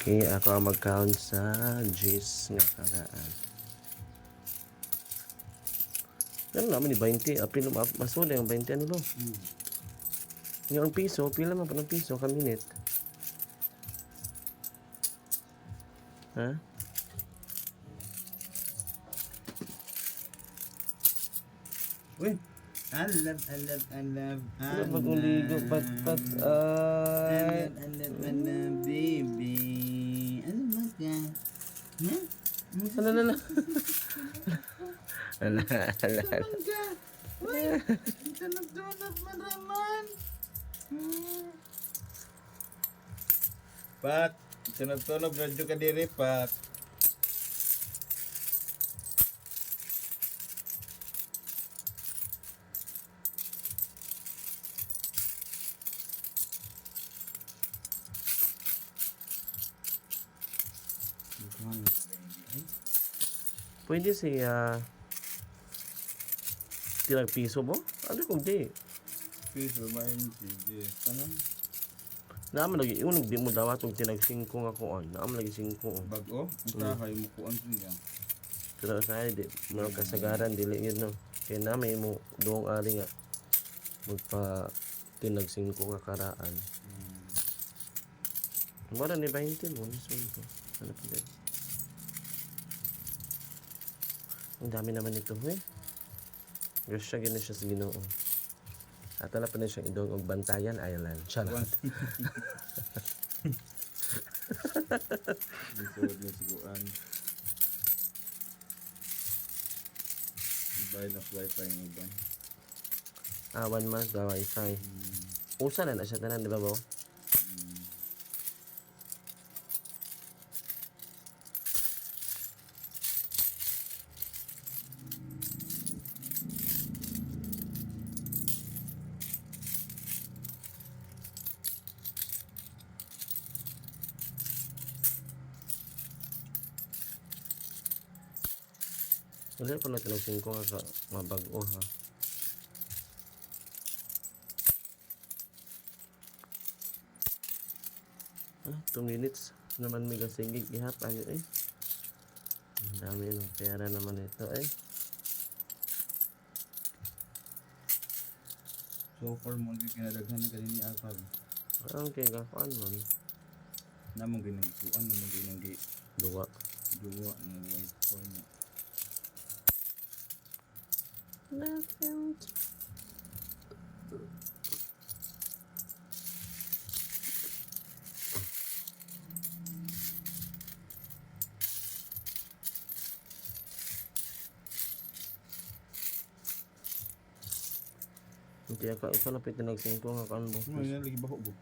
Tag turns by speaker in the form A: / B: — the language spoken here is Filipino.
A: Okay, ako ang mag-count sa G's nga karaan. Pero naman ni 20, apil masuli ang 20 ano lo. Yung piso, pila man pa ng piso ka minute. Ha?
B: Uy, I love
A: Ano ba kung ligo? Pat, ay.
B: I love, baby. Ano ba ka? Ha?
A: Ala, ala, ala. Ala, ala, ala.
B: Ano ka? Uy, ito nagdunot man raman. Pat, tunog-tunog radyo ka diri, Pat.
A: Pwede siya tirag piso mo? Ano kung di?
B: Piso ba yun, sige. Ano?
A: Naman lagi, unog di mo dawat og tinag 5 nga kuon. Naman lagi 5.
B: Bago? Ang tahay mo kuan siya.
A: Pero sa di mo kasagaran dili yun no. Kaya namin mo doong ari nga magpa tinag 5 nga karaan. Mura ni 20 mo ni ko. Ano pa din? Ang dami naman ito, eh. Grasya gina siya sa Ginoo. Ato na pa na siyang idong og Bantayan Island. Charot.
B: Lisod na siguan. Ibay na wifi yung iban.
A: 1 month daw wifi. Usa na siya tanan, di ba ba? Wala pa natin ang 5 nga mabago ha. Ah, 2 minutes naman may gasingig ihap ano eh. Ang dami ng pera naman ito eh.
B: So far mo hindi kinadaghan na kanini akal.
A: Ang kagapan man.
B: Namang ginagkuan, namang ginagi
A: Duwa.
B: duwa ng wifi niya.
A: Nothing. Hindi ka na pitinag 5 nga kanbo.
B: Ano yan lagi bako bo?